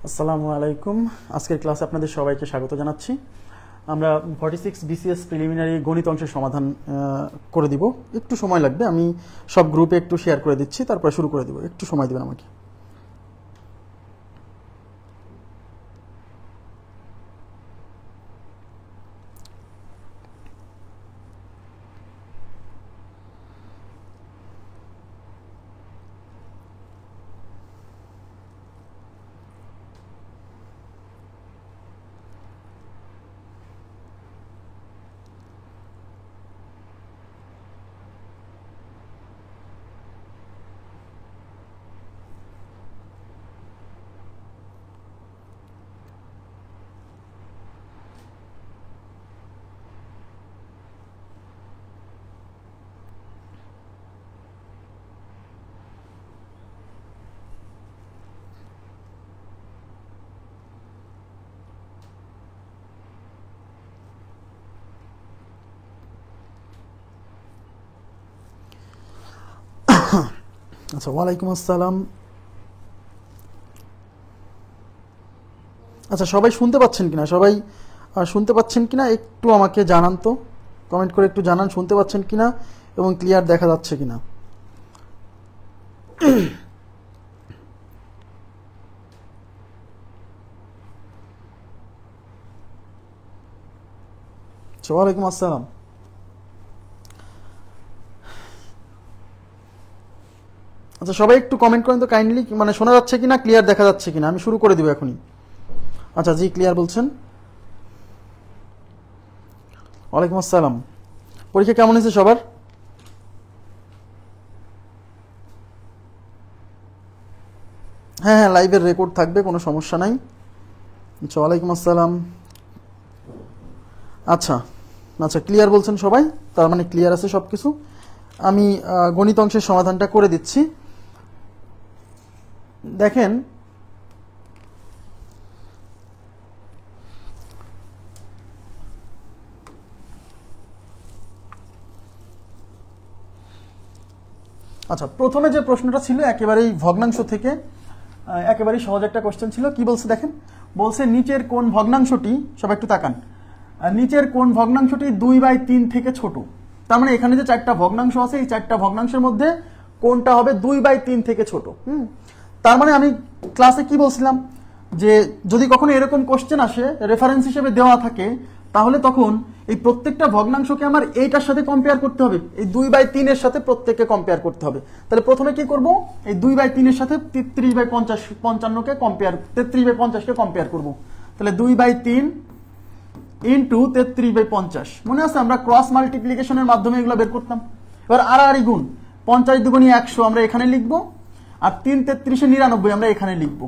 আসসালামু আলাইকুম। আজকের ক্লাসে আপনাদের সবাইকে স্বাগত জানাচ্ছি। আমরা 46 বিসিএস প্রিলিমিনারি গণিত অংশের সমাধান করে দিব। একটু সময় লাগবে, আমি সব গ্রুপে একটু শেয়ার করে দিচ্ছি, তারপরে শুরু করে দিব। একটু সময় দেবেন আমাকে। আচ্ছা, ওয়ালাইকুম আসসালাম। আচ্ছা, সবাই শুনতে পাচ্ছেন কিনা? সবাই শুনতে পাচ্ছেন কিনা একটু আমাকে জানান তো, কমেন্ট করে একটু জানান শুনতে পাচ্ছেন কিনা এবং ক্লিয়ার দেখা যাচ্ছে কিনা। ওয়ালাইকুম আসসালাম। আচ্ছা, সবাই একটু কমেন্ট করেন তো কাইন্ডলি, মানে শোনা যাচ্ছে কিনা, ক্লিয়ার দেখা যাচ্ছে কিনা। আমি শুরু করে দিব এখনই। আচ্ছা, জি ক্লিয়ার বলছেন। ওয়ালাইকুম আসসালাম। পরীক্ষা কেমন হয়েছে সবার? হ্যাঁ হ্যাঁ, লাইভের রেকর্ড থাকবে, কোনো সমস্যা নাই। আচ্ছা, ওয়ালাইকুম আসসালাম। আচ্ছা আচ্ছা, ক্লিয়ার বলছেন সবাই, তার মানে ক্লিয়ার আছে সব কিছু। আমি গণিত অংশের সমাধানটা করে দিচ্ছি। দেখেন, আচ্ছা, প্রথমে যে প্রশ্নটা ছিল একেবারেই ভগ্নাংশ থেকে, একেবারেই সহজ একটা কোশ্চেন ছিল। কি বলছে দেখেন, বলছে নিচের কোন ভগ্নাংশটি, সবাই একটু তাকান, নিচের কোন ভগ্নাংশটি 2/3 থেকে ছোট। তার মানে এখানে যে চারটা ভগ্নাংশ আছে, এই চারটা ভগ্নাংশের মধ্যে কোনটা হবে 2/3 থেকে ছোট। তার মানে আমি ক্লাসে কি বলছিলাম, যে যদি কখনো এরকম কোশ্চেন আসে, রেফারেন্স হিসেবে দেওয়া থাকে, তাহলে তখন এই প্রত্যেকটা ভগ্নাংশকে আমার এইটার সাথে কম্পেয়ার করতে হবে, এই 2/3 এর সাথে প্রত্যেককে কম্পেয়ার করতে হবে। তাহলে প্রথমে কি করব, এই 2/3 এর সাথে 33/55 কে কম্পেয়ার, 33/50 কে কম্পেয়ার করব। তাহলে 2/3 ইন্টু 33/50। মনে আছে আমরা ক্রস মাল্টিপ্লিকেশনের মাধ্যমে এগুলো বের করতাম। এবার আড়াআড়ি গুণ, 50 দুগুণী 100 আমরা এখানে লিখবো, আর 3 33 99 আমরা এখানে লিখবো।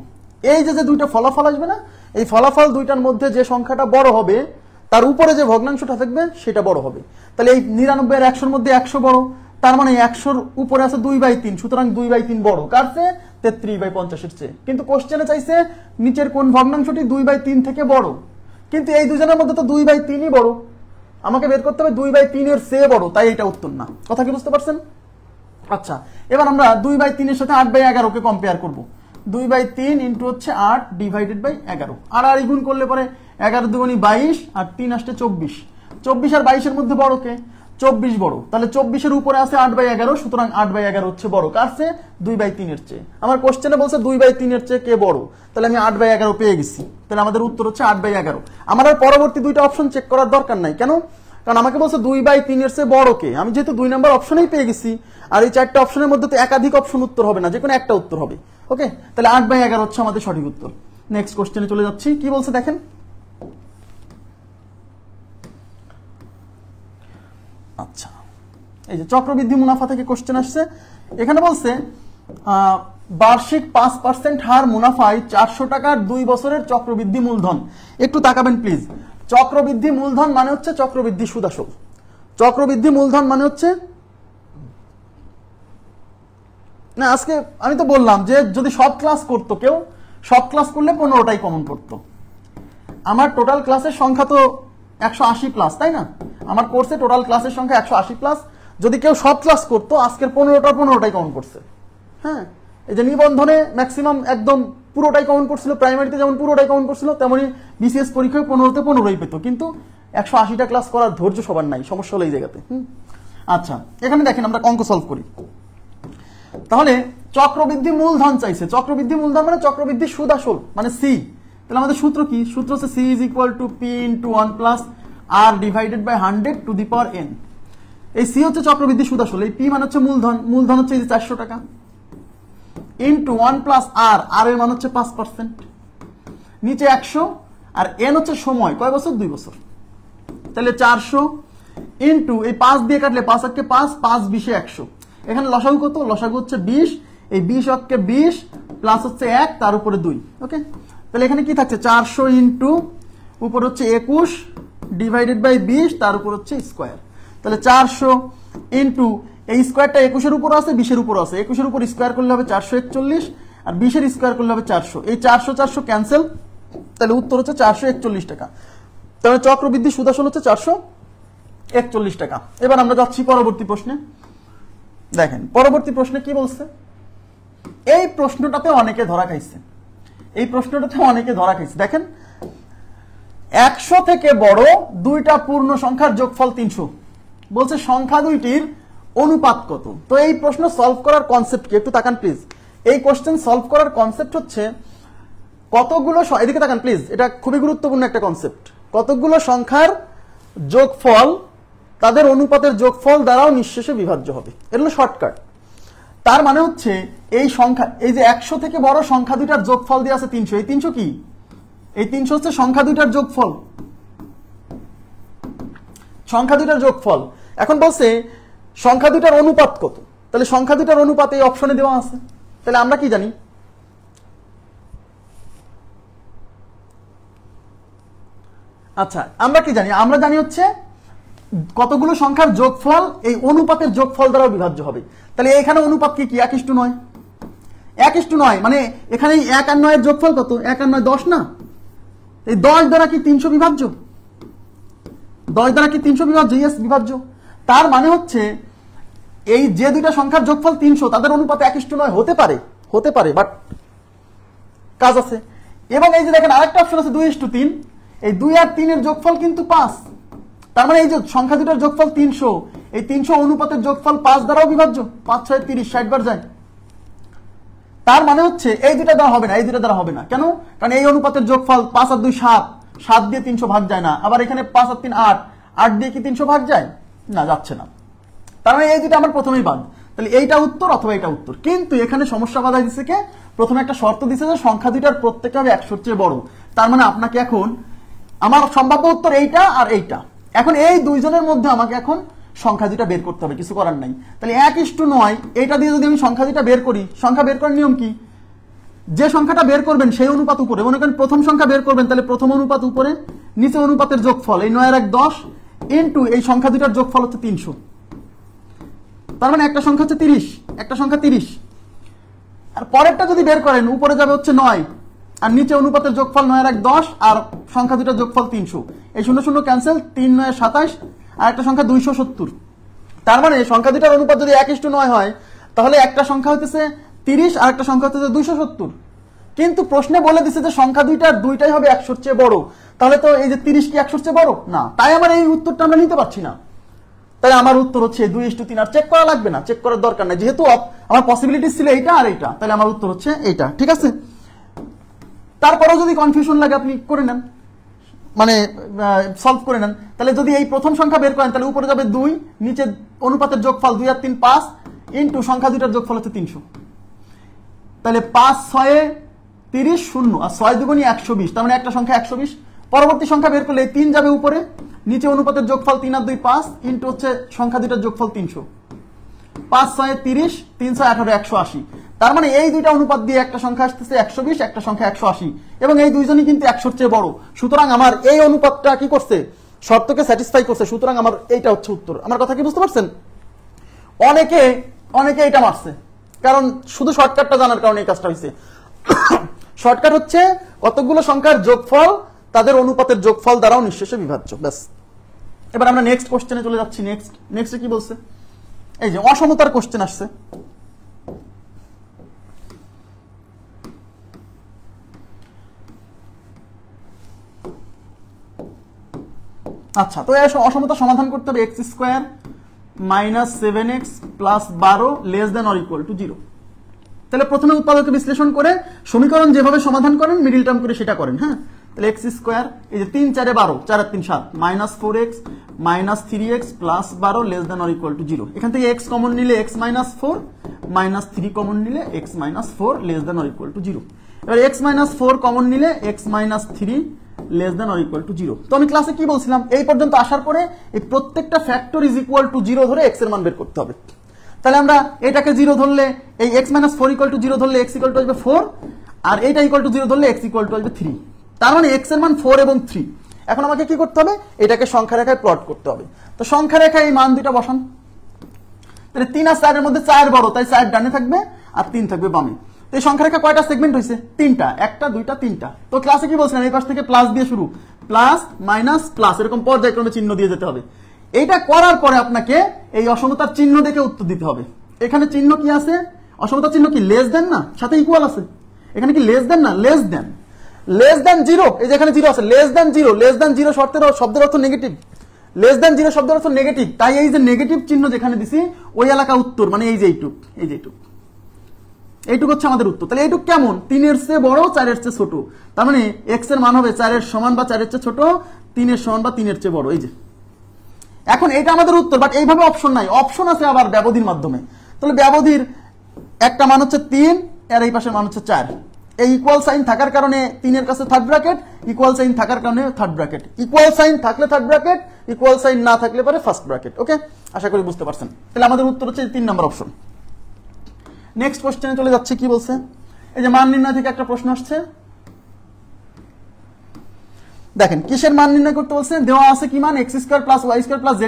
এই যে দুইটা ফলাফল আসবে না, এই ফলাফল দুইটার মধ্যে যে সংখ্যাটা বড় হবে, তার উপরে যে ভগ্নাংশটা থাকবে সেটা বড় হবে। তাহলে এই 99 আর 100-র মধ্যে 100 বড়, তার মানে 100-র উপরে আছে 2/3, সুতরাং 2/3 বড় কার চেয়ে? 33/50-এর চেয়ে। কিন্তু কোশ্চেনে চাইছে নিচের কোন ভগ্নাংশটি 2/3 থেকে বড়, কিন্তু এই দুজনের মধ্যে তো 2/3ই বড়, আমাকে বের করতে হবে 2/3 এর চেয়ে বড়, তাই এটা উত্তর না। কথা কি বুঝতে পারছেন? আচ্ছা, এবার আমরা 2/3 এর সাথে 8/11-কে কম্পেয়ার করব। 2/3 ইন্টু হচ্ছে 8 ডিভাইডেড বাই 11। আড়াআড়ি গুণ করলে পরে 11 দুগুণী 22 আর 3 আসছে 24। 24 আর 22-এর মধ্যে বড় কে? 24 বড়। তাহলে 24-এর উপরে আছে 8/11, সুতরাং 8/11 হচ্ছে বড় কার চেয়ে? 2/3 এর চেয়ে। আমার কোশ্চেনে বলছে 2/3 এর চেয়ে কে বড়, তাহলে আমি 8/11 পেয়ে গেছি। তাহলে আমাদের উত্তর হচ্ছে 8/11। আমার আর পরবর্তী দুইটা অপশন চেক করার দরকার নাই। কেন? কারণ আমাকে বলছে 2/3 এর চেয়ে বড় কে। আমি যেহেতু 2 নম্বর অপশনেই পেয়ে গেছি, আর এই চারটা অপশনের মধ্যে তো একাধিক অপশন উত্তর হবে না, যে কোনো একটা উত্তর হবে। ওকে, তাহলে 8/11 হচ্ছে আমাদের সঠিক উত্তর। নেক্সট কোশ্চেনে চলে যাচ্ছি। কি বলছে দেখেন, আচ্ছা, এই যে চক্রবৃদ্ধি মুনাফা থেকে কোশ্চেন আসছে। এখানে বলছে বার্ষিক 5% হার মুনাফায় 400 টাকার 2 বছরের চক্রবৃদ্ধি মূলধন। একটু তাকাবেন প্লিজ। চক্রবৃদ্ধি মূলধন মানে হচ্ছে চক্রবৃদ্ধি সুদ আসল। চক্রবৃদ্ধি মূলধন মানে হচ্ছে না, আজকে আমি তো বললাম যে যদি সব ক্লাস করতো কেউ, সব ক্লাস করলে 15টাই কমন পড়তো। আমার টোটাল ক্লাসের সংখ্যা তো 180 প্লাস, তাই না? আমার কোর্সে টোটাল ক্লাসের সংখ্যা 180 প্লাস। যদি কেউ সব ক্লাস করতো, আজকের 15টাই কমন পড়ছে। হ্যাঁ, এই যে নিবন্ধনে ম্যাক্সিমাম একদম পুরোটাই কমন করছিল, প্রাইমারিতে যেমন পুরোটাই কমন করছিল, তেমনি বিসিএস পরীক্ষায় 15তে 15ই পেত, কিন্তু 180টা ক্লাস করার ধৈর্য সবার নাই, সমস্যা হলো এই জায়গাতে। আচ্ছা, এখানে দেখেন আমরা অঙ্ক সলভ করি। তাহলে চক্রবৃদ্ধি মূলধন চাইছে, চক্রবৃদ্ধি মূলধন মানে চক্রবৃদ্ধি সুদ আসল মানে সি। তাহলে আমাদের সূত্র কি? সূত্র হচ্ছে C is equal to P into 1 plus R divided by 100 to the power N. এই সি হচ্ছে চক্রবৃদ্ধি সুদ আসল, এই পি মানে হচ্ছে মূলধন, মূলধন হচ্ছে এই যে 400 টাকা, ইন্টু 1 প্লাস আর, আর এর মান হচ্ছে 5%, নিচে 100, আর এন হচ্ছে সময়, কয় বছর? 2 বছর। তাহলে 400 ইন্টু এই 5 দিয়ে কাটলে 5 আটকে 5, 5 20 100। এখানে লসাগু কত? লসাগু হচ্ছে 20, এই 20 অক্ষে 20 প্লাস হচ্ছে 1 তার উপরে 2। ওকে, তাহলে এখানে কি থাকছে? 400 ইন্টু উপর হচ্ছে 21 ডিভাইডেড বাই 20 তার উপর হচ্ছে স্কোয়ার। তাহলে 400 ইন্টু এই স্কোয়ারটা 21 এর উপর আছে, 20 এর উপর আছে, 21 এর উপর স্কোয়ার করলে হবে 441, আর 20 এর স্কোয়ার করলে হবে 400। এই 400 400 ক্যান্সেল, তাহলে উত্তর হচ্ছে 441 টাকা। তাহলে চক্রবৃদ্ধি সুদ আসল হচ্ছে 441 টাকা। এবার আমরা যাচ্ছি পরবর্তী প্রশ্নে। দেখেন পরবর্তী প্রশ্নে কি বলছে। এই প্রশ্নটাতে অনেকে ধরা খাইছে, এই প্রশ্নটাতে অনেকে ধরা খাইছে। দেখেন 100 থেকে বড় দুইটা পূর্ণ সংখ্যার যোগফল 300, বলছে সংখ্যা দুইটির অনুপাত কত। তো এই প্রশ্ন সলভ করার কনসেপ্ট কি? একটু তাকান প্লিজ। এই কোশ্চেন সলভ করার কনসেপ্ট হচ্ছে কতগুলো, এদিকে তাকান প্লিজ, এটা খুবই গুরুত্বপূর্ণ একটা কনসেপ্ট। কতগুলো সংখ্যার যোগফল তাদের অনুপাতের যোগফল দ্বারাও নিঃশেষে বিভাজ্য হবে, এটা হলো শর্টকাট। তার মানে হচ্ছে এই সংখ্যা, এই যে 100 থেকে বড় সংখ্যা দুইটার যোগফল দিয়ে আছে 300, এই 300 কি? এই 300 হচ্ছে সংখ্যা দুইটার যোগফল, সংখ্যা দুইটার যোগফল। এখন বলছে সংখ্যা দুইটার অনুপাত কত, তাহলে সংখ্যা দুইটার অনুপাত এই অপশনে দেওয়া আছে। তাহলে আমরা কি জানি? আচ্ছা, আমরা কি জানি? আমরা জানি হচ্ছে কতগুলো সংখ্যার যোগফল এই অনুপাতের যোগফল দ্বারা বিভাজ্য হবে। তাহলে এখানে অনুপাত কি? 1:9, 1:9 মানে এখানে 1 আর 9 এর যোগফল কত? 1 আর 9 10 না? এই 10 দ্বারা কি 300 বিভাজ্য? 10 দ্বারা কি 300 বিভাজ্য? ইয়েস, বিভাজ্য। তার মানে হচ্ছে এই যে দুইটা সংখ্যার যোগফল 300 তাদের অনুপাত 1:9 হতে পারে, হতে পারে, বাট কাজ আছে। এবং এই যে দেখেন আরেকটা অপশন আছে 2:3, এই 2 আর 3 এর যোগফল কিন্তু 5। তার মানে এই যে সংখ্যা দুটার যোগফল 300, এই 300 অনুপাতের যোগফল 5 দ্বারাও বিভাজ্য, 5 6 30 60 বার যায়। তার মানে হচ্ছে এই দুটা দ্বারা হবে না, এই দুটা দ্বারা হবে না। কেন? কারণ এই অনুপাতের যোগফল 5 আর 2 7, 7 দিয়ে 300 ভাগ যায় না। আবার এখানে 5 আর 3 8, 8 দিয়ে কি 300 ভাগ যায় না? যাচ্ছে না। তার মানে এই দুটা আমার প্রথমেই বাদ। তাহলে এইটা উত্তর অথবা এটা উত্তর। কিন্তু এখানে সমস্যা বাধা দিচ্ছে কে? প্রথমে একটা শর্ত দিচ্ছে যে সংখ্যা দুইটার প্রত্যেকটা হবে 100-র চেয়ে বড়। তার মানে আপনাকে এখন আমার সম্ভাব্য উত্তর এইটা আর এইটা, এখন এই দুইজনের মধ্যে আমাকে এখন সংখ্যা দুইটা বের করতে হবে, কিছু করার নাই। তাহলে 1:9 এইটা দিয়ে যদি আমি সংখ্যা দুইটা বের করি, সংখ্যা বের করার নিয়ম কি? যে সংখ্যাটা বের করবেন সেই অনুপাত উপরে, মনে করেন প্রথম সংখ্যা বের করবেন, তাহলে প্রথম অনুপাত উপরে, নিচে অনুপাতের যোগফল এই 9 আর 1 10 ইন্টু এই সংখ্যা দুইটার যোগফল হচ্ছে 300। তার মানে একটা সংখ্যা হচ্ছে 30, একটা সংখ্যা 30। আর পরেরটা যদি বের করেন উপরে যাবে হচ্ছে 9, আর নিচে অনুপাতের যোগফল 9 আর 1 10 আর সংখ্যা দুইটার যোগফল 300। এই 0 0 ক্যান্সেল, 3 9 27 আর একটা সংখ্যা 270। তার মানে সংখ্যা দুইটার অনুপাত যদি 1:9 হয় তাহলে একটা সংখ্যা হইতেছে 30 আর একটা সংখ্যা হইতেছে 270। কিন্তু প্রশ্নে বলে দিছে যে সংখ্যা দুইটার দুইটাই হবে 100-র চেয়ে বড়, তাহলে তো এই যে 30 কি 100-র চেয়ে বড় না? তাই আমার এই উত্তরটা আমরা নিতে পারছি না। তাই আমার উত্তর হচ্ছে 2:3। আর চেক করা লাগবে না, চেক করার দরকার নাই, যেহেতু আমার পসিবিলিটি ছিল এইটা আর এইটা, তাহলে আমার উত্তর হচ্ছে এইটা। ঠিক আছে? তারপরেও যদি কনফিউশন লাগে আপনি করে নেন, মানে সলভ করে নেন। তাহলে যদি এই প্রথম সংখ্যা বের করেন তাহলে উপরে যাবে 2, নিচে অনুপাতের যোগফল 2 আর 3 5 ইন্টু সংখ্যা দুইটার যোগফল হচ্ছে 300। তাহলে 5 6 30 0 আর 6 2 120, তার মানে একটা সংখ্যা 120। পরবর্তী সংখ্যা বের করলে 3 যাবে উপরে, নিচে অনুপাতের যোগফল 3 আর 2 5 ইন্টু হচ্ছে সংখ্যা দুইটার যোগফল 300। 5 6 30 3 6 18 180। তার মানে এই দুইটা অনুপাত দিয়ে একটা সংখ্যা আসতেছে 120, একটা সংখ্যা 180, এবং এই দুইজনই কিন্তু 100-র চেয়ে বড়। সুতরাং আমার এই অনুপাতটা কি করছে? শর্তকে স্যাটিসফাই করছে। সুতরাং আমার এইটা হচ্ছে উত্তর। আমার কথা কি বুঝতে পারছেন? অনেকে এটা মারছে, কারণ শুধু শর্টকাটটা জানার কারণে এই কাজটা হয়েছে। শর্টকাট হচ্ছে কতগুলো সংখ্যার যোগফল তাদের অনুপাতের যোগফল দ্বারাও নিঃশেষে বিভাজ্য, ব্যাস। এবার আমরা নেক্সট কোশ্চেনে চলে যাচ্ছি। নেক্সটে কি বলছে? এই যে অসমতার কোশ্চেন আসছে। আচ্ছা, তো এই অসমতা সমাধান করতে হবে x square minus 7x plus 12 less than or equal to 0। তাহলে প্রথমে উৎপাদকে বিশ্লেষণ করে সমীকরণ যেভাবে সমাধান করেন মিডিল টার্ম করে সেটা করেন। হ্যাঁ, তাহলে এক্স স্কোয়ার এই যে 3 4 12 4 আর 3 7 minus 4x minus 3x plus 12 less than or equal to 0। এখান থেকে x কমন নিলে x মাইনাস 4 মাইনাস 3 কমন নিলে x minus 4 less than or equal to 0। এবার x মাইনাস 4 কমন নিলে x minus 3 less than or equal to 0। তো আমি ক্লাসে কি বলছিলাম, এই পর্যন্ত আসার পরে এই প্রত্যেকটা ফ্যাক্টর ইজ ইকুয়াল টু 0 ধরে x এর মান বের করতে হবে। তাহলে আমরা এটাকে 0 ধরলে এই x মাইনাস 4 ইকুয়াল টু 0 ধরলে x ইকুয়াল টু আসবে 4, আর এটা ইকুয়াল টু 0 ধরলে x ইকুয়াল টু আসবে 3। তার মানে x এর মান 4 এবং 3। এখন আমাকে কি করতে হবে, এটাকে সংখ্যা রেখায় প্লট করতে হবে। তো সংখ্যা রেখায় এই মান দুটো বসান। তাহলে 3 আর 4 এর মধ্যে 4 বড়, তাই 4 ডানে থাকবে আর 3 থাকবে বামে। তো এই সংখ্যা রেখা কয়টা সেগমেন্ট হয়েছে, 3টা, 1টা 2টা 3টা। তো ক্লাসে কি বলছিলাম, এই পাশ থেকে প্লাস দিয়ে শুরু, প্লাস মাইনাস প্লাস এরকম পর্যায়ক্রমে চিহ্ন দিয়ে যেতে হবে। এইটা করার পরে আপনাকে এই অসমতার চিহ্ন দেখে উত্তর দিতে হবে। এখানে চিহ্ন কি আছে, অসমতার চিহ্ন কি লেস দেন না, সাথে ইকুয়াল আছে। এখানে কি লেস দেন না, লেস দেন, লেস দেন 0, এই যে এখানে 0 আছে, লেস দেন 0, লেস দেন 0 শব্দের অর্থ নেগেটিভ, লেস দেন 0 শব্দের অর্থ নেগেটিভ। তাই এই যে নেগেটিভ চিহ্ন যেখানে দিছি ওই এলাকা উত্তর, মানে এই যে এইটুক, এই যে এইটুক হচ্ছে আমাদের উত্তর। তাহলে এইটুক কেমন, 3 এর চেয়ে বড় 4 এর চেয়ে ছোট। তার মানে x এর মান হবে 4 এর সমান বা 4 এর চেয়ে ছোট, 3 এর সমান বা 3 এর চেয়ে বড়। এই যে এখন এটা আমাদের উত্তর, বাট এইভাবে অপশন নাই, অপশন আছে আবার ব্যবধির মাধ্যমে। তাহলে ব্যবধির একটা মান হচ্ছে 3 আর এই পাশের মান হচ্ছে 4। এই ইকুয়াল সাইন থাকার কারণে 3 এর কাছে থার্ড ব্র্যাকেট, ইকুয়াল সাইন থাকার কারণে থার্ড ব্র্যাকেট, ইকুয়াল সাইন থাকলে থার্ড ব্র্যাকেট, ইকুয়াল সাইন না থাকলে পরে ফার্স্ট ব্র্যাকেট। ওকে, আশা করি বুঝতে পারছেন। তাহলে আমাদের উত্তর হচ্ছে 3 নম্বর অপশন। নেক্সট কোশ্চেনে চলে যাচ্ছে, কি বলছে, এই যে মান নির্ণয় থেকে একটা প্রশ্ন আসছে। দেখেন কিসের মান নির্ণয় করতে বলছে, দেওয়া আছে কি মান, x² + y² + z²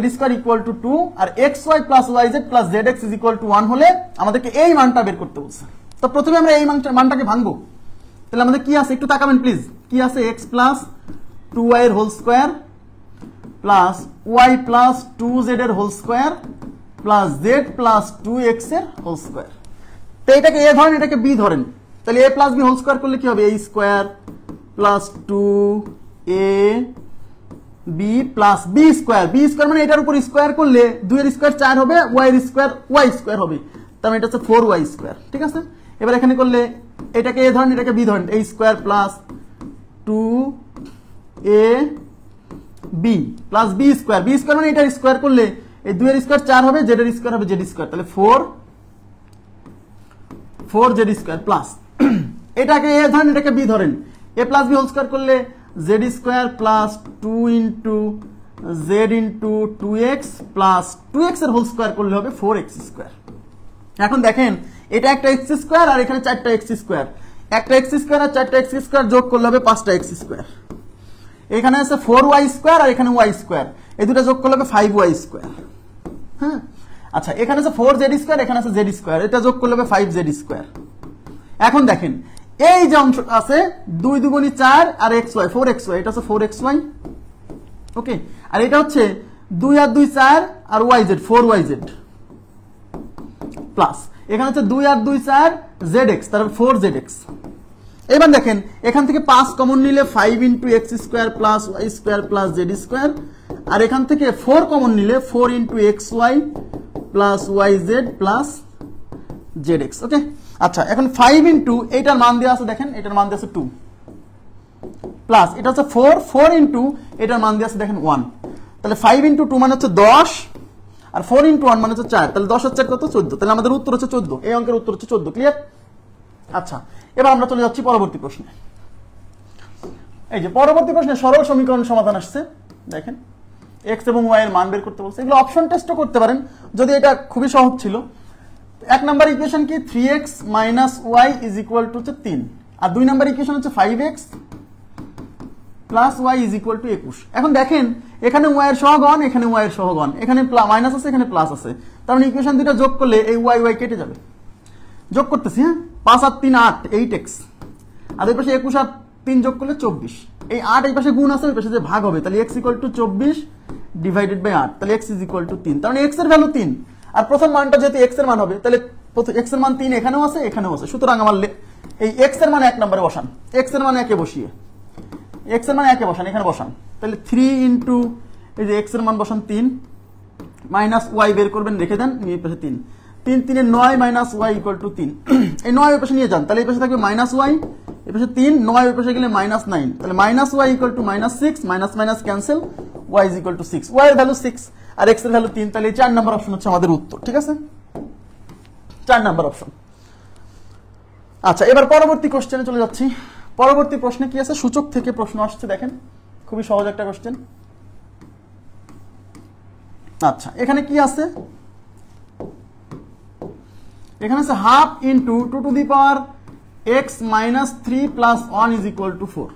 = 2 আর xy + yz + zx = 1 হলে আমাদেরকে এই মানটা বের করতে বলছে। তো প্রথমে আমরা এই মানটাকে ভাঙবো। তাহলে আমাদের কি আছে একটু তাকাবেন প্লিজ, কি আছে, x + 2y এর whole square plus y + 2z এর whole square plus z + 2x এর হোল স্কয়ার। তো এটাকে a ধরেন, এটাকে b ধরেন। তাহলে a + b হোল স্কয়ার করলে কি হবে, a² + 2ab + b² মানে এটার উপর স্কয়ার করলে 2 এর স্কয়ার 4 হবে, y এর স্কয়ার y² হবে, তার মানে এটা হচ্ছে 4y²। ঠিক আছে, এবার এখানে করলে এটাকে a ধরেন, এটাকে b ধরেন, a² + 2ab + b² মানে এটার স্কয়ার করলে এই 2 এর স্কয়ার 4 হবে, z এর স্কয়ার হবে z², তাহলে 4z² প্লাস এটাকে a ধরেন, এটাকে b ধরেন, a + b হোল স্কয়ার করলে z² + 2 * z * 2x + 2x এর হোল স্কয়ার করলে হবে 4x²। এখন দেখেন এটা একটা x² আর এখানে 4টা x², একটা x² আর 4টা x² যোগ করলে হবে 5টা x²। এখানে আছে 4y² আর এখানে y², এই দুটো যোগ করলে হবে 5y²। হ্যাঁ, আচ্ছা, এখানে আছে 4z², এখানে আছে z², এটা যোগ করলে হবে 5z²। এখন দেখেন এই যে অংশ আছে 2 × 2 = 4 আর xy 4xy, এটা হচ্ছে 4xy। ওকে, আর এটা হচ্ছে 2 আর 2 4 আর yz 4yz প্লাস এখানে হচ্ছে 2 আর 2 4 zx, তারপর 4zx। এবার দেখেন এখান থেকে 5 কমন নিলে 5 × x² + y² + z², আর এখান থেকে 4 কমন নিলে 4 × xy + yz + zx। ওকে, আচ্ছা, এখন 5 × এটার মান দেওয়া আছে, দেখেন এটার মান দেওয়া আছে 2 প্লাস এটা হচ্ছে 4 × এটার মান দেওয়া আছে দেখেন 1। তাহলে 5 × 2 মানে হচ্ছে 10 আর 4 × 1 মানে হচ্ছে 4, তাহলে 10 আর 4 কত, 14। তাহলে আমাদের উত্তর হচ্ছে 14, এই অঙ্কের উত্তর হচ্ছে 14। ক্লিয়ার? আচ্ছা, এবার আমরা চলে যাচ্ছি পরবর্তী প্রশ্নে। এই যে পরবর্তী প্রশ্নে সরল সমীকরণ সমাধান আসছে। দেখেন x এবং y এর মান বের করতে বলছে। এগুলো অপশন টেস্টও করতে পারেন, যদি এটা খুবই সহজ ছিল। 1 নাম্বার ইকুয়েশন কি, 3x - y = 3, আর 2 নাম্বার ইকুয়েশন হচ্ছে 5x + y = 21। এখন দেখেন এখানে y এর সহগণ, এখানে y এর সহগণ, এখানে মাইনাস আছে, এখানে প্লাস আছে, তার মানে ইকুয়েশন দুটো যোগ করলে এই y কেটে যাবে। যোগ করতেছি, হ্যাঁ, 5 আর 3 8 8x, আর এই পাশে 21 আর 3 যোগ করলে 24। এই 8 এই পাশে গুণ আছে, ওই পাশে যে ভাগ হবে, তাহলে x = 24 / 8, তাহলে x = 3। তার মানে x এর ভ্যালু 3, আর প্রথম মানটা যেহেতু x এর মান হবে, তাহলে x এর মান 3 এখানেও আছে, এখানেও আছে। সুতরাং আমার এই x এর মান 1 নম্বরে বসান, x এর মান 1 এ বসিয়ে, x এর মান 1 এ বসান, এখানে বসান। তাহলে 3 × এই যে এক্স এর মান বসান 3 মাইনাস ওয়াই বের করবেন, রেখে দেন, এই পাশে 3 3 3 এর 9 মাইনাস ওয়াই ইকুয়াল টু 3। এই 9 ওই পাশে নিয়ে যান, তাহলে এই পাশে থাকবে মাইনাস ওয়াই, এই পাশে 3 9 ওই পাশে গেলে মাইনাস 9, তাহলে minus Y equal to minus 6, minus minus cancel, Y is equal to 6, Y এর ভ্যালু 6 আর এক্স এর ভ্যালু 3, তাহলে এই 4 নাম্বার অপশন হচ্ছে আমাদের উত্তর। ঠিক আছে, 4 নাম্বার অপশন। আচ্ছা, এবার পরবর্তী কোশ্চেনে চলে যাচ্ছি। পরবর্তী প্রশ্নে কি আছে, সূচক থেকে প্রশ্ন আসছে, দেখেন খুবই সহজ একটা কোশ্চেন। আচ্ছা, এখানে কি আছে, এখানে আছে half into 2 two the power x minus 3 plus 1 is equal two 4।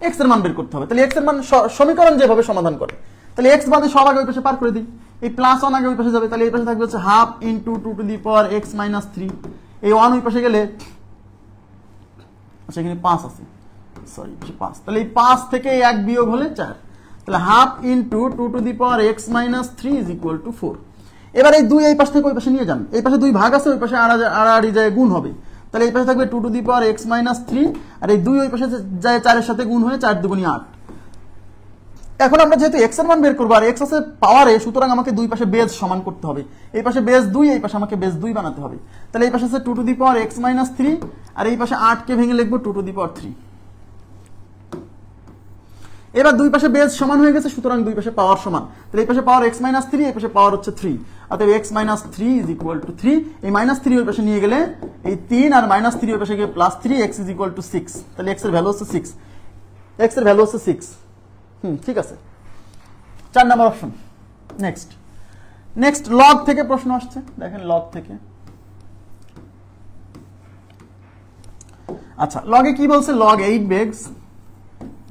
X এর মান বের করতে হবে, তাহলে এক্স এর মান সমীকরণ যেভাবে সমাধান করে, তাহলে এক্স বাদে সব আগে ওই পাশে পার করে দিই, এই প্লাস 1 আগে ওই পাশে যাবে, তাহলে এই পাশে থাকবে হচ্ছে half into 2 two the power x minus 3, এই 1 ওই পাশে গেলে, আচ্ছা এখানে 5 আছে, সরি 5, তাহলে এই 5 থেকে 1 বিয়োগ হলে 4, তাহলে half into 2 two the power x minus 3 is equal two 4। এবার এই 2 এই পাশ থেকে ওই পাশে নিয়ে যান, এই পাশে 2 ভাগ আছে, ওই পাশে আড়াআড়ি যায় গুণ হবে, তাহলে এই পাশে থাকবে 2 two the power x minus 3, আর এই 2 ওই পাশে যায় 4 এর সাথে গুণ হয়ে 4 দুগুণী 8। এখন আমরা যেহেতু x এর মান বের করব আর x আছে পাওয়ারে, সুতরাং আমাকে দুই পাশে বেজ সমান করতে হবে, এই পাশে বেজ 2, এই পাশে আমাকে বেজ 2 বানাতে হবে, তাহলে এই পাশে আছে 2 two the power x minus 3, আর এই পাশে 8 কে ভেঙে লিখব 2 টু দি পাওয়ার 3। এবার দুই পাশে বেজ সমান হয়ে গেছে, সুতরাং দুই পাশে পাওয়ার সমান, তাহলে এই পাশে পাওয়ার x মাইনাস 3, এই পাশে পাওয়ার হচ্ছে 3, অতএব x minus 3 is equal to 3, এই মাইনাস 3 ওই পাশে নিয়ে গেলে এই 3 আর মাইনাস 3 ওই পাশে গিয়ে plus 3, x is equal to 6, তাহলে x এর ভ্যালু হচ্ছে 6, x এর ভ্যালু হচ্ছে 6। ঠিক আছে, 4 নাম্বার অপশন। নেক্সট লগ থেকে প্রশ্ন আসছে, দেখেন লগ থেকে। আচ্ছা, লগে কি বলছে, log 8 base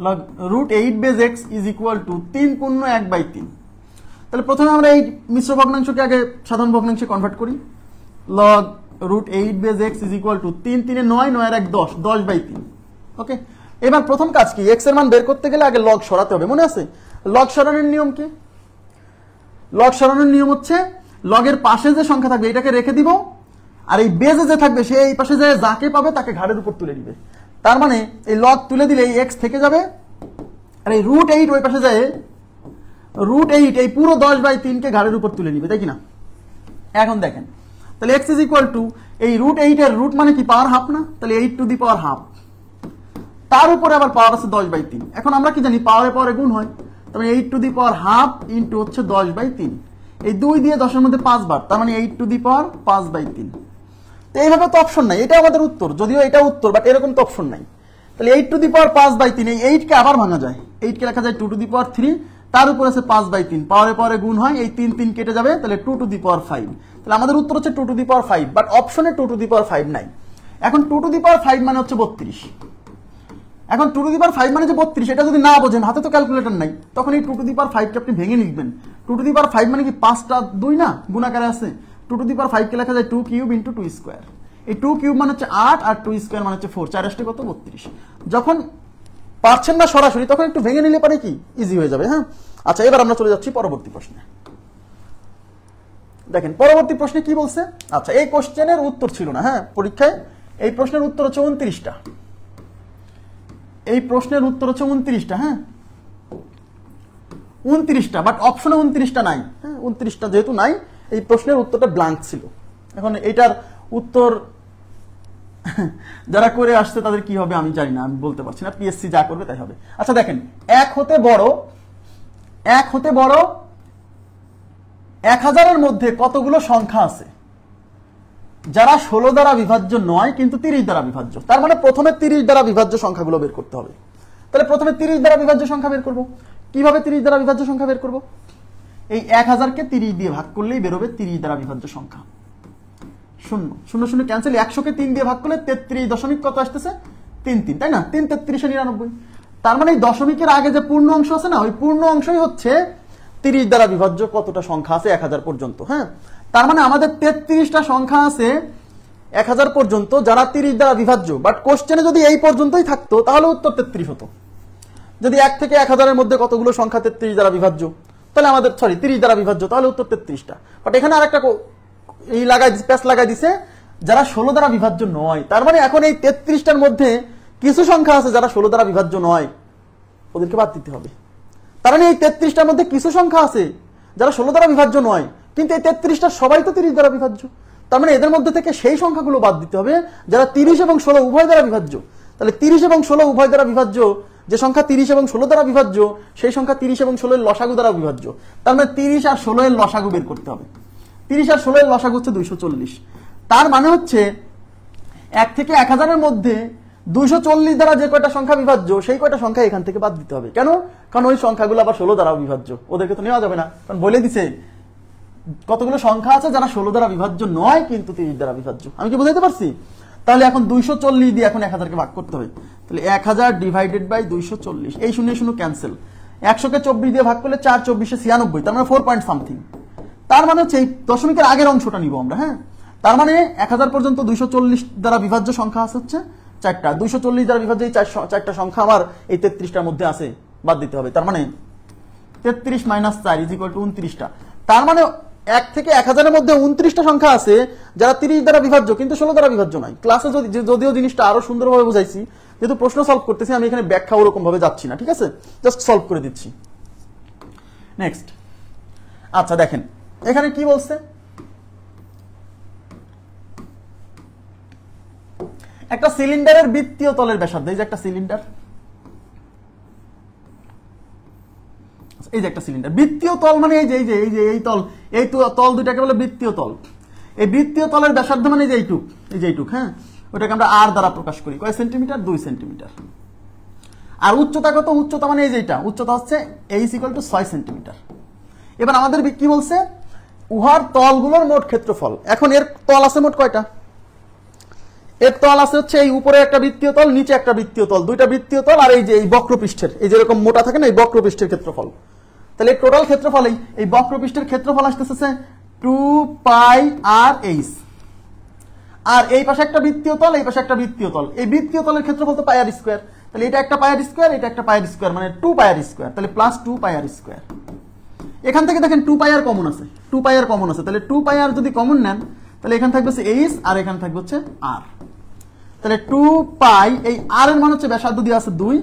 log root 8 base x is equal to 3 পূর্ণ 1/3। তাহলে প্রথমে আমরা এই মিশ্র ভগ্নাংশকে আগে সাধারণ ভগ্নাংশে কনভার্ট করি। Log root 8 base x is equal to 3 3 এ 9 9 এর 1 10 10/3। ওকে, এবার প্রথম কাজ কি, x এর মান বের করতে গেলে আগে লগ সরাতে হবে, মনে আছে লগ সরানোর নিয়ম কি? লগ সরানোর নিয়ম হচ্ছে লগের পাশে যে সংখ্যা থাকবে এটাকে রেখে দিব, আর এই বেজে যে থাকবে সে এই পাশে যে যাকে পাবে তাকে ঘাড়ের উপর তুলে দিবে। তার মানে এই লগ তুলে দিলে এই x থেকে যাবে, আর এই রুট 8 ওই পাশে যায়, রুট 8 এই পুরো 10/3 কে ঘাড়ের উপর তুলে নিবে, তাই কি না? এখন দেখেন, তাহলে x ইজ ইকুয়াল টু এই রুট 8 এর রুট মানে কি পাওয়ার হাফ না, তাহলে 8 টু দি পাওয়ার হাফ, তার উপরে আবার পাওয়ার আছে 10/3। এখন আমরা কি জানি পাওয়ারে পাওয়ারে গুণ হয়, তাহলে 8 two the power half into হচ্ছে 10/3, এই 2 দিয়ে 10 এর মধ্যে 5 বার, তার মানে 8 টু দি পাওয়ার 5/3। তো এইভাবে তো অপশন নাই, এটা আমাদের উত্তর, যদিও এটা উত্তর বাট এরকম তো অপশন নাই। তাহলে 8 টু দি পাওয়ার 5/3, এই 8 কে আবার ভাঙা যায়, 8 কে লেখা যায় 2 টু দি পাওয়ার 3, তার উপর আছে 5/3, পাওয়ারে পাওয়ারে গুণ হয়, এই 3 3 কেটে যাবে, তাহলে 2 টু দি পাওয়ার 5। তাহলে আমাদের উত্তর হচ্ছে 2 টু দি পাওয়ার 5, বাট অপশনে 2 টু দি পাওয়ার 5 নাই। এখন 2 টু দি পাওয়ার 5 মানে হচ্ছে 32। এখন 2 টু দি পাওয়ার 5 মানে যে 32, এটা যদি না বোঝেন, হাতে তো ক্যালকুলেটর নাই, তখন এই 2 টু দি পাওয়ার 5 কে আপনি ভেঙে লিখবেন। 2 টু দি পাওয়ার 5 মানে কি 5টা 2 না, গুণাকারে আছে, 2 টু দি পাওয়ার 5 কে লেখা যায় 2 কিউব ইন্টু 2 স্কোয়ার, এই 2 কিউব মানে হচ্ছে 8 আর 2 স্কোয়ার মানে হচ্ছে 4, 4 আসতে কত 32। যখন পারছেন না সরাসরি তখন একটু ভেঙে নিলে পারে কি ইজি হয়ে যাবে। হ্যাঁ, আচ্ছা এবার আমরা চলে যাচ্ছি পরবর্তী প্রশ্নে। দেখেন পরবর্তী প্রশ্নে কি বলছে। আচ্ছা, এই কোশ্চেনের উত্তর ছিল না, হ্যাঁ পরীক্ষায় এই প্রশ্নের উত্তর হচ্ছে 29টা, এই প্রশ্নের উত্তর হচ্ছে 29টা, হ্যাঁ 29টা, বাট অপশনে 29টা নাই। হ্যাঁ, 29টা যেহেতু নাই, এই প্রশ্নের উত্তরটা ব্ল্যাঙ্ক ছিল। এখন এটার উত্তর যারা করে আসছে তাদের কি হবে আমি জানি না, আমি বলতে পারছি না, পিএসসি যা করবে তাই হবে। আচ্ছা দেখেন, 1 হতে বড় 1000-এর মধ্যে কতগুলো সংখ্যা আছে যারা 16 দ্বারা বিভাজ্য নয় কিন্তু 30 দ্বারা বিভাজ্য? তার মানে প্রথমে 30 দ্বারা বিভাজ্য সংখ্যাগুলো বের করতে হবে। তাহলে প্রথমে 30 দ্বারা বিভাজ্য সংখ্যা বের করব। কিভাবে 30 দ্বারা বিভাজ্য সংখ্যা বের করব? এই 1000-কে 30 দিয়ে ভাগ করলেই বেরোবে 30 দ্বারা বিভাজ্য সংখ্যা। 0 0 0 ক্যান্সেল, 100-কে 3 দিয়ে ভাগ করলে 33 দশমিক কত আসতেছে 3 3, তাই না? 3 33 99। তার মানে এই দশমিকের আগে যে পূর্ণ অংশ আছে না, ওই পূর্ণ অংশই হচ্ছে 30 দ্বারা বিভাজ্য কতটা সংখ্যা আছে 1000 পর্যন্ত। হ্যাঁ, তার মানে আমাদের 33টা সংখ্যা আছে 1000 পর্যন্ত যারা 30 দ্বারা বিভাজ্য, বাট কোশ্চেনে যদি এই পর্যন্তই থাকতো তাহলে উত্তর 33 হতো। যদি 1 থেকে 1000-এর মধ্যে কতগুলো সংখ্যা 33 দ্বারা বিভাজ্য, তাহলে আমাদের 30 দ্বারা বিভাজ্য, তাহলে উত্তর 33টা। বাট এখানে আরেকটা এই প্যাচ লাগাই দিছে যারা 16 দ্বারা বিভাজ্য নয়। তার মানে এখন এই 33টার মধ্যে কিছু সংখ্যা আছে যারা 16 দ্বারা বিভাজ্য নয়, ওদেরকে বাদ দিতে হবে। তার মানে এই 33টার মধ্যে কিছু সংখ্যা আছে যারা 16 দ্বারা বিভাজ্য নয়, কিন্তু এই 33টা সবাই তো 30 দ্বারা বিভাজ্য। তার মানে এদের মধ্যে থেকে সেই সংখ্যাগুলো বাদ দিতে হবে যারা 30 এবং 16 উভয় দ্বারা বিভাজ্য। তাহলে 30 এবং 16 উভয় দ্বারা বিভাজ্য, যে সংখ্যা 30 এবং 16 দ্বারা বিভাজ্য সেই সংখ্যা 30 এবং 16 এর লসাগু দ্বারা বিভাজ্য। তার মানে 30 আর 16 এর লসাগু বের করতে হবে। 30 আর 16 এর লসাগু হচ্ছে 240। তার মানে হচ্ছে 1 থেকে 1000 এর মধ্যে 240 দ্বারা যে কয়টা সংখ্যা বিভাজ্য সেই কয়টা সংখ্যা এখান থেকে বাদ দিতে হবে। কেন? কারণ ওই সংখ্যাগুলো আবার 16 দ্বারা বিভাজ্য, ওদেরকে তো নেওয়া যাবে না। কারণ বলে দিছে কতগুলো সংখ্যা আছে যারা 16 দ্বারা বিভাজ্য নয় কিন্তু 30 দ্বারা বিভাজ্য। আমি কি বুঝাইতে পারছি? তাহলে এখন 240 দিয়ে এখন 1000কে ভাগ করতে হবে। তাহলে 1000 ডিভাইডেড বাই 240, এই শূন্য শূন্য ক্যান্সেল। 100কে 24 দিয়ে ভাগ করলে 4 24 96, তার মানে 4 পয়েন্ট সামথিং। তার মানে হচ্ছে এই দশমিকের আগের অংশটা নিব আমরা। হ্যাঁ, তার মানে 1000 পর্যন্ত 240 দ্বারা বিভাজ্য সংখ্যা আছে হচ্ছে 4টা। 240 দ্বারা বিভাজ্য এই 4টা সংখ্যা আমার এই 33টার মধ্যে আছে, বাদ দিতে হবে। তার মানে 33 মাইনাস 4 ইজ ইকুয়াল টু 29টা। তার মানে 1 থেকে 1000 এর মধ্যে 29টা সংখ্যা আছে যারা 30 দ্বারা বিভাজ্য কিন্তু 16 দ্বারা বিভাজ্য নয়। ক্লাসে যদিও জিনিসটা আরো সুন্দরভাবে বুঝাইছি, যেহেতু প্রশ্ন সলভ করতেছি আমি এখানে ব্যাখ্যা ওরকম ভাবে যাচ্ছি না, ঠিক আছে, জাস্ট সলভ করে দিচ্ছি। নেক্সট, আচ্ছা দেখেন এখানে কি বলছে, একটা সিলিন্ডারের বৃত্তীয় তলের ব্যাসার্ধ, এই যে একটা সিলিন্ডার, এই যে একটা সিলিন্ডার, বৃত্তীয় তল মানে এই যে এই যে এই যে এই তল, এই তল দুইটাকে বলে বৃত্তীয় তল। এই বৃত্তীয় তলের ব্যাসার্ধ মানে এই যে এইটুক, এই যে এইটুক, হ্যাঁ, ওটাকে আমরা আর দ্বারা প্রকাশ করি। কয় সেন্টিমিটার? 2 সেন্টিমিটার। আর উচ্চতা কত? উচ্চতা মানে এই যে এটা, উচ্চতা হচ্ছে h = 6 সেন্টিমিটার। এবার আমাদের কি বলছে? উহার তলগুলোর মোট ক্ষেত্রফল। এখন এর তল আছে মোট কয়টা? এর তল আছে হচ্ছে এই উপরে একটা বৃত্তীয় তল, নিচে একটা বৃত্তীয় তল, দুইটা বৃত্তীয় তল, আর এই যে এই বক্রপৃষ্ঠের এই যে এরকম মোটা থাকে না, এই বক্রপৃষ্ঠের ক্ষেত্রফল। তাহলে এই টোটাল ক্ষেত্রফল, এই বক্রপৃষ্ঠের ক্ষেত্রফল আসতেছে 2 পাই আর এইচ। আর এই পাশে একটা বৃত্তীয় তল, এই পাশে একটা বৃত্তীয় তল, এই বৃত্তীয় তলের ক্ষেত্রফল তো পাই আর স্কয়ার। তাহলে এটা একটা পাই আর স্কয়ার, এটা একটা পাই আর স্কয়ার, মানে 2 পাই আর স্কয়ার, তাহলে প্লাস 2 পাই আর স্কয়ার। এখান থেকে দেখেন 2 পাই আর কমন আছে, 2 পাই আর কমন আছে, তাহলে 2 পাই আর যদি কমন নেন তাহলে এখানে থাকবে হচ্ছে এইচ আর এখানে থাকবে হচ্ছে আর। তাহলে 2 পাই, এই আর এর মান হচ্ছে ব্যাসার্ধ দিয়ে আছে 2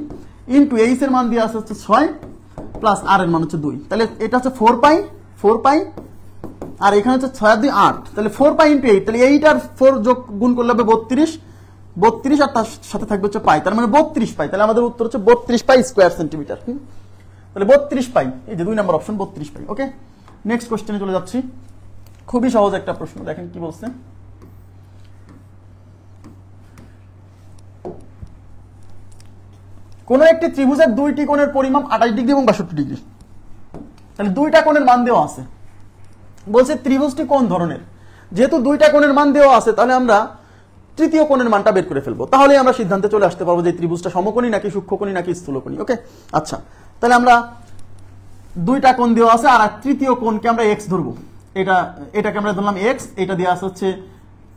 ইনটু এইচ এর মান দিয়ে আছে হচ্ছে 6 প্লাস আর এর মান হচ্ছে 2, তাহলে এটা হচ্ছে 4 পাই, 4 পাই, আর এখানে হচ্ছে 6 আর 2 8, তাহলে 4 পাই ইনটু 8, তাহলে 8 আর 4 যোগ গুণ করলে হবে 32, 32 আর তার সাথে থাকবে হচ্ছে পাই, তার মানে 32 পাই। তাহলে আমাদের উত্তর হচ্ছে 32 পাই স্কয়ার সেন্টিমিটার। তাহলে 32 পাই, এই যে 2 নম্বর অপশন 32 পাই। ওকে, নেক্সট কোশ্চেনে চলে যাচ্ছি। খুবই সহজ একটা প্রশ্ন, দেখেন কি বলছে। কোন একটি ত্রিভুজের দুইটি কোণের পরিমাপ 28 ডিগ্রি এবং 62 ডিগ্রি। তাহলে দুইটা কোণের মান দেওয়া আছে, বলছে ত্রিভুজটি কোন ধরনের। যেহেতু দুইটা কোণের মান দেওয়া আছে তাহলে আমরা তৃতীয় কোণের মানটা বের করে ফেলবো, তাহলে আমরা সিদ্ধান্তে চলে আসতে পারবো যে ত্রিভুজটা সমকোণী নাকি সূক্ষ্মকোণী নাকি স্থূলকোণী। ওকে, আচ্ছা, তাহলে আমরা দুইটা কোণ দেওয়া আছে আর তৃতীয় কোণকে আমরা এক্স ধরবো, এটাকে আমরা ধরলাম এক্স, এটা দেওয়া আছে হচ্ছে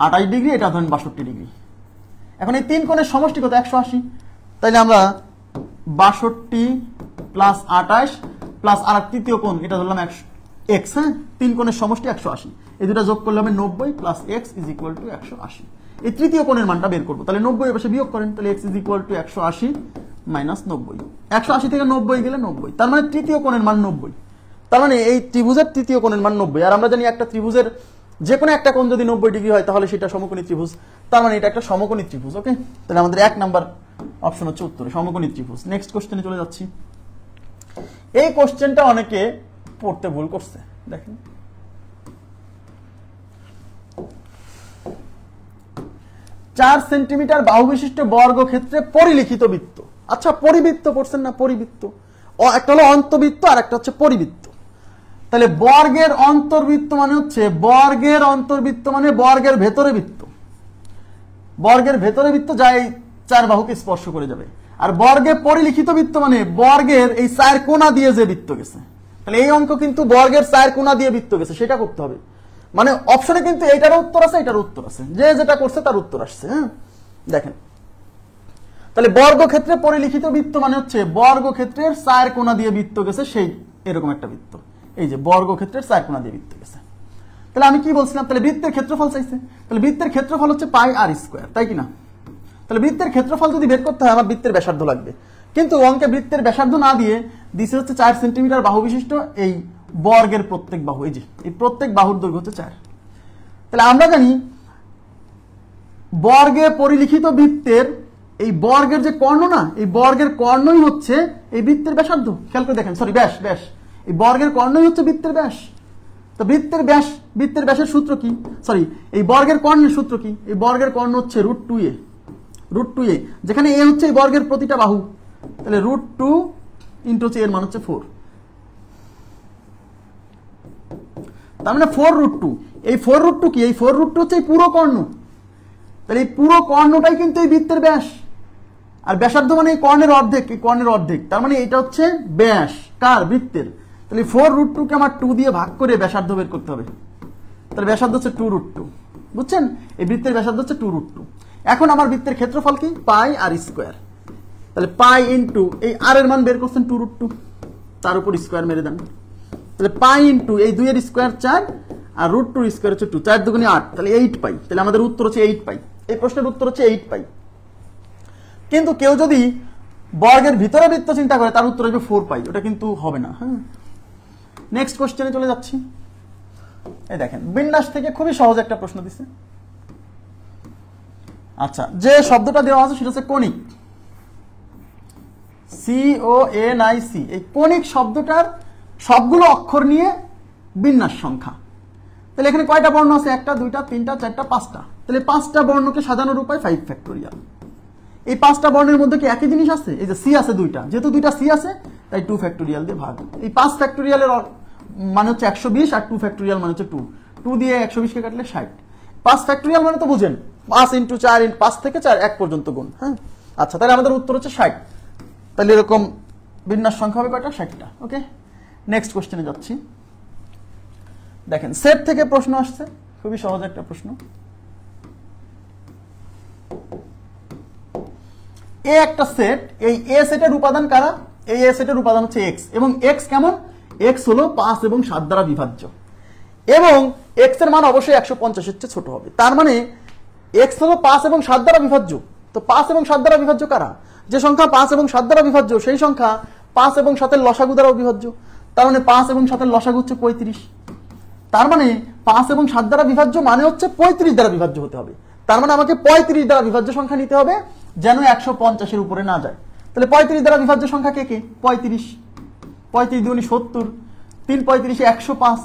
28 ডিগ্রি, এটা ধরেন 62 ডিগ্রি। এখন এই তিন কোণের সমষ্টি কত? 180। তাইলে আমরা 62 প্লাস 28 প্লাস আর তৃতীয় কোণ এটা ধরলাম এক্স, হ্যাঁ, তিন কোণের সমষ্টি 180, এই দুটা যোগ করলে হবে 90 plus x is equal two 180। এই তৃতীয় কোণের মানটা বের করবো, তাহলে 90 এর পাশে বিয়োগ করেন, তাহলে x is equal two 180 minus 90, 180 থেকে 90 গেলে 90, তার মানে তৃতীয় কোণের মান 90। তার মানে এই ত্রিভুজের তৃতীয় কোণের মান 90। আর আমরা জানি একটা ত্রিভুজের যে কোনো একটা কোণ যদি 90 ডিগ্রি হয় তাহলে সেটা সমকোণী ত্রিভুজ, তার মানে এটা একটা সমকোণী ত্রিভুজ। ওকে, তাহলে আমাদের 1 নাম্বার অপশন হচ্ছে উত্তরে সমকোণী ত্রিভুজ। নেক্সট কোশ্চেনে চলে যাচ্ছি। এই কোশ্চেনটা অনেকে পড়তে ভুল করছে, দেখেন 4 সেন্টিমিটার বাহু বিশিষ্ট বর্গক্ষেত্রে পরিলিখিত বৃত্ত। আচ্ছা, পরিবৃত্ত পড়ছেন না? পরিবৃত্ত, একটা হলো অন্তবৃত্ত আর একটা হচ্ছে পরিবৃত্ত। তাহলে বর্গের অন্তর্বৃত্ত মানে হচ্ছে বর্গের অন্তর্বৃত্ত মানে বর্গের ভেতরে বৃত্ত, বর্গের ভেতরে বৃত্ত যা এই 4 বাহুকে স্পর্শ করে যাবে। আর বর্গে পরিলিখিত বৃত্ত মানে বর্গের এই 4 কোণা দিয়ে যে বৃত্ত গেছে। তাহলে এই অঙ্ক কিন্তু বর্গের 4 কোণা দিয়ে বৃত্ত গেছে সেটা করতে হবে, মানে অপশনে কিন্তু এইটারও উত্তর আছে এটার উত্তর আছে, যে যেটা করছে তার উত্তর আসছে। হ্যাঁ, দেখেন তাহলে বর্গক্ষেত্রে পরিলিখিত বৃত্ত মানে হচ্ছে বর্গক্ষেত্রের 4 কোণা দিয়ে বৃত্ত গেছে, সেই এরকম একটা বৃত্ত, এই যে বর্গক্ষেত্রের 4 কোণা দিয়ে বৃত্ত গেছে। তাহলে আমি কি বলছিলাম, তাহলে বৃত্তের ক্ষেত্রফল চাইছে, তাহলে বৃত্তের ক্ষেত্রফল হচ্ছে পাই আর স্কয়ার, তাই কি না? তাহলে বৃত্তের ক্ষেত্রফল যদি বের করতে হয় আমার বৃত্তের ব্যাসার্ধ লাগবে, কিন্তু অঙ্কে বৃত্তের ব্যাসার্ধ না দিয়ে দিছে হচ্ছে 4 সেন্টিমিটার বাহু বিশিষ্ট এই বর্গের প্রত্যেক বাহু, এই যে এই প্রত্যেক বাহুর দৈর্ঘ্য হচ্ছে 4। তাহলে আমরা জানি বর্গে পরিলিখিত বৃত্তের এই বর্গের যে কর্ণ না, এই বর্গের কর্ণই হচ্ছে এই বৃত্তের ব্যাসার্ধ। খেয়াল করে দেখেন, সরি ব্যাস, ব্যাস, এই বর্গের কর্ণই হচ্ছে বৃত্তের ব্যাস। তো বৃত্তের ব্যাসের সূত্র কি, সরি এই বর্গের কর্ণের সূত্র কি, এই বর্গের কর্ণ হচ্ছে √2a, √2a, যেখানে a হচ্ছে এই বর্গের প্রতিটা বাহু। তাহলে √2 ইন্টু হচ্ছে এর মান হচ্ছে 4, তার মানে 4√2। এই 4√2 কি, এই 4√2 হচ্ছে এই পুরো কর্ণ। তাহলে এই পুরো কর্ণটাই কিন্তু এই বৃত্তের ব্যাস, আর ব্যাসার্ধ মানে এই কর্ণের অর্ধেক, এই কর্ণের অর্ধেক, তার মানে এটা হচ্ছে ব্যাস কার, বৃত্তের। তাহলে 4√2 কে আমার 2 দিয়ে ভাগ করে ব্যাসার্ধ বের করতে হবে। তাহলে ব্যাসার্ধ হচ্ছে 2√2, বুঝছেন? এই বৃত্তের ব্যাসার্ধ হচ্ছে 2√2। এখন আমার বৃত্তের ক্ষেত্রফল কি, পাই আর স্কোয়ার। তাহলে পাই ইন্টু এই আর এর মান বের করছেন 2√2, তার উপর স্কোয়ার মেরে দেন। তাহলে পাই ইন্টু এই 2 এর স্কোয়ার 4 আর √2 স্কোয়ার হচ্ছে 2, 4 দুগুণে 8, তাহলে 8 পাই। তাহলে আমাদের উত্তর হচ্ছে 8 পাই। এই প্রশ্নের উত্তর হচ্ছে 8 পাই। কিন্তু কেউ যদি বর্গের ভিতরে বৃত্ত চিন্তা করে তার উত্তর হবে 4 পাই, ওটা কিন্তু হবে না। হ্যাঁ, নেক্সট কোশ্চেনে চলে যাচ্ছি। এই দেখেন বিন্যাস থেকে খুবই সহজ একটা প্রশ্ন দিছে। আচ্ছা, যে শব্দটা দেওয়া আছে সেটা হচ্ছে কনিক, CONIC। এই কনিক শব্দটার সবগুলো অক্ষর নিয়ে বিন্যাস সংখ্যা। তাহলে এখানে কয়টা বর্ণ আছে, 1টা 2টা 3টা 4টা 5টা। তাহলে 5টা বর্ণকে সাজানোর উপায় 5 ফ্যাক্টোরিয়াল। এই 5টা বর্ণের মধ্যে কি একই জিনিস আছে, এই যে সি আছে 2টা, যেহেতু 2টা সি আছে তাই 2 ফ্যাক্টোরিয়াল দিয়ে ভাগ। এই 5 ফ্যাক্টোরিয়ালের মানে হচ্ছে 120 আর 2 ফ্যাক্টোরিয়াল মানে হচ্ছে 2 দিয়ে 120 কে কাটলে 60। 5 ফ্যাক্টোরিয়াল মানে তো বুঝেন 5 ইন্টু 4, 5 থেকে 4 1 পর্যন্ত গুণ। হ্যাঁ, আচ্ছা, তাহলে আমাদের উত্তর হচ্ছে 60। তাহলে এরকম বিন্যাস সংখ্যা হবে কয়টা, 60টা। ওকে, নেক্সট কোশ্চেনে যাচ্ছি। দেখেন সেট থেকে প্রশ্ন আসছে, খুবই সহজ একটা প্রশ্ন। এ একটা সেট, এই এ সেটের উপাদান কারা, এই এ সেটের উপাদান হচ্ছে এক্স, এবং এক্স কেমন, এক্স হলো 5 এবং 7 দ্বারা বিভাজ্য, এবং এক্স এর মান অবশ্যই 150 এর চেয়ে ছোট হবে। তার মানে এক্স হলো 5 এবং 7 দ্বারা বিভাজ্য। তো 5 এবং 7 দ্বারা বিভাজ্য কারা, যে সংখ্যা 5 এবং 7 দ্বারা বিভাজ্য সেই সংখ্যা 5 এবং 7 এর লসাগু দ্বারা বিভাজ্য। তার মানে 5 এবং 7 এর লসাগু হচ্ছে 35। তার মানে 5 এবং 7 দ্বারা বিভাজ্য মানে হচ্ছে 35 দ্বারা বিভাজ্য হতে হবে। তার মানে আমাকে 35 দ্বারা বিভাজ্য সংখ্যা নিতে হবে যেন 150 এর উপরে না যায়। তাহলে 35 দ্বারা বিভাজ্য সংখ্যা কে কে, 35, 35 দুগুণে 70, 3 35 105,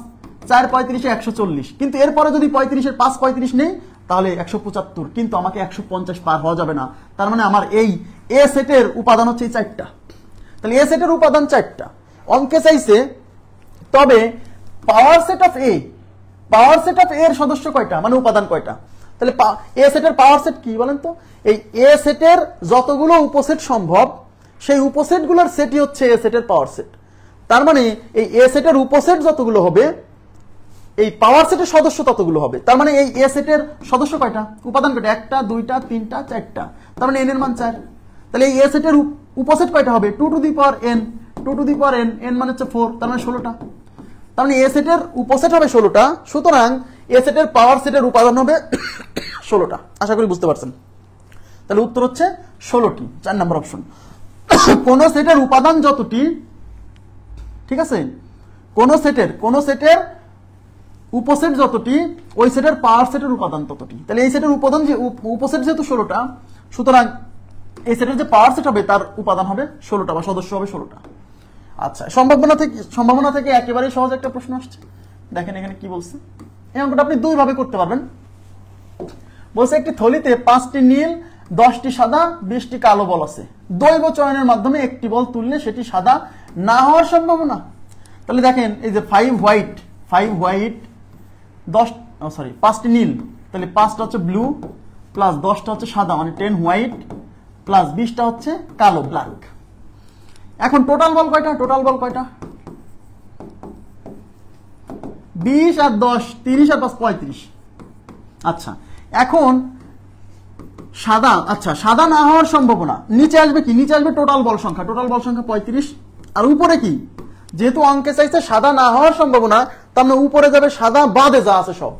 4 35 140। কিন্তু এরপরে যদি 35 এর 5 35 নেই তাহলে 175, কিন্তু আমাকে 150 পার হওয়া যাবে না। তার মানে আমার এই এ সেটের উপাদান হচ্ছে এই 4টা। তাহলে এ সেটের উপাদান 4টা অঙ্কে চাইছে, তবে power set of A, power set of এর সদস্য কয়টা, মানে উপাদান কয়টা। তাহলে এ সেটের পাওয়ার সেট কি বলেন তো, এই এ সেটের যতগুলো উপসেট সম্ভব সেই উপসেটগুলোর সেটই হচ্ছে এ সেটের পাওয়ার সেট। তার মানে এই এ সেটের উপসেট যতগুলো হবে এই পাওয়ার সেটের সদস্য ততগুলো হবে। তার মানে এই এ সেটের সদস্য কয়টা, উপাদান কয়টা, 1টা 2টা 3টা 4টা, তার মানে n এর মান 4। তাহলে এই এ সেটের উপসেট কয়টা হবে, 2 two the power n, 2 two the power n, n মানে হচ্ছে 4, তার মানে 16টা। তার মানে এ সেটের উপসেট হবে 16টা, সুতরাং এ সেটের পাওয়ার সেটের উপাদান হবে 16টা। আশা করি বুঝতে পারছেন। তাহলে উত্তর হচ্ছে 16টি, 4 নম্বর অপশন। কোন সেটের উপাদান যতটি, ঠিক আছে, কোন সেটের উপসেট যতটি ওই সেটের পাওয়ার সেটের উপাদান ততটি। তাহলে এই সেটের উপাদান যে উপসেট যেহেতু 16টা, সুতরাং এই সেটের যে পাওয়ার সেট হবে তার উপাদান হবে 16টা বা সদস্য হবে 16টা। আচ্ছা, সম্ভাবনা থেকে একেবারে সহজ একটা প্রশ্ন আসছে। দেখেন এখানে কি বলছে, এই অঙ্কটা আপনি দুই ভাবে করতে পারবেন। বলছে একটি থলিতে 5টি নীল 10টি সাদা 20টি কালো বল আছে, দৈব চয়নের মাধ্যমে একটি বল তুললে সেটি সাদা না হওয়ার সম্ভাবনা। তাহলে দেখেন এই যে 5 হোয়াইট 5টি নীল, তাহলে 5টা হচ্ছে ব্লু প্লাস 10টা হচ্ছে সাদা মানে 10 হোয়াইট প্লাস 20টা হচ্ছে কালো ব্ল্যাক। এখন টোটাল বল কয়টা, 20 আর 10 30 আর 5 35। আচ্ছা, এখন সাদা, আচ্ছা সাদা না হওয়ার সম্ভাবনা, নিচে আসবে কি, নিচে আসবে টোটাল বল সংখ্যা 35, আর উপরে কি, যেহেতু অঙ্কে চাইছে সাদা না হওয়ার সম্ভাবনা, তার মানে উপরে যাবে সাদা বাদে যা আছে সব,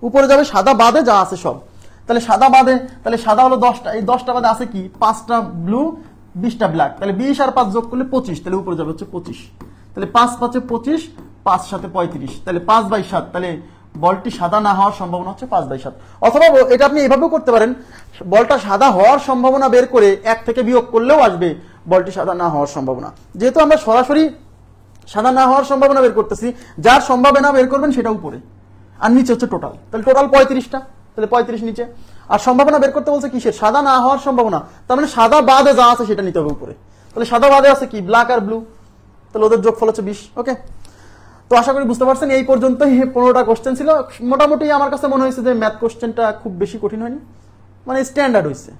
উপরে যাবে সাদা বাদে যা আছে সব। তাহলে সাদা বাদে, তাহলে সাদা হলো 10টা, এই 10টা বাদে আছে কি, 5টা ব্লু 20টা ব্ল্যাক, তাহলে 20 আর 5 যোগ করলে 25, তাহলে উপরে যাবে হচ্ছে 25, তাহলে 5 5 25, 5 7 35, তাহলে 5/7, তাহলে বলটি সাদা না হওয়ার সম্ভাবনা হচ্ছে 5/7। অথবা এটা আপনি এভাবেও করতে পারেন, বলটা সাদা হওয়ার সম্ভাবনা বের করে 1 থেকে বিয়োগ করলেও আসবে বলটি সাদা না হওয়ার সম্ভাবনা। যেহেতু আমরা সরাসরি সাদা না হওয়ার সম্ভাবনা বের করতেছি, যার সম্ভাবনা বের করবেন সেটা উপরে, আর নিচে হচ্ছে টোটাল, তাহলে টোটাল 35টা, তাহলে 35 নিচে। আর সম্ভাবনা বের করতে বলছে কিসের? সাদা না হওয়ার সম্ভাবনা, তার মানে সাদা বাদে যা আছে সেটা নিতে হবে উপরে। তাহলে সাদা বাদে আছে কি? ব্ল্যাক আর ব্লু, তাহলে ওদের যোগফল হচ্ছে 20। ওকে, তো আশা করি বুঝতে পারছেন। এই পর্যন্তই 15টা কোশ্চেন ছিল। মোটামুটি আমার কাছে মনে হয়েছে যে ম্যাথ কোশ্চেনটা খুব বেশি কঠিন হয়নি, মানে স্ট্যান্ডার্ড হয়েছে,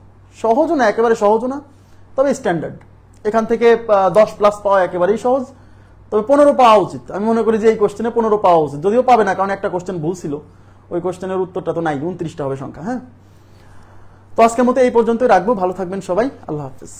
সহজও না একেবারে সহজও না, তবে স্ট্যান্ডার্ড। এখান থেকে 10+ পাওয়া একেবারেই সহজ, তবে 15 পাওয়া উচিত। আমি মনে করি যে এই কোশ্চেনে 15 পাওয়া উচিত, যদিও পাবে না, কারণ একটা কোশ্চেন ভুল ছিল, ওই কোশ্চেনের উত্তরটা তো নাই, 29টা হবে সংখ্যা। হ্যাঁ, তো আজকের মতো এই পর্যন্তই রাখবো। ভালো থাকবেন সবাই, আল্লাহ হাফেজ।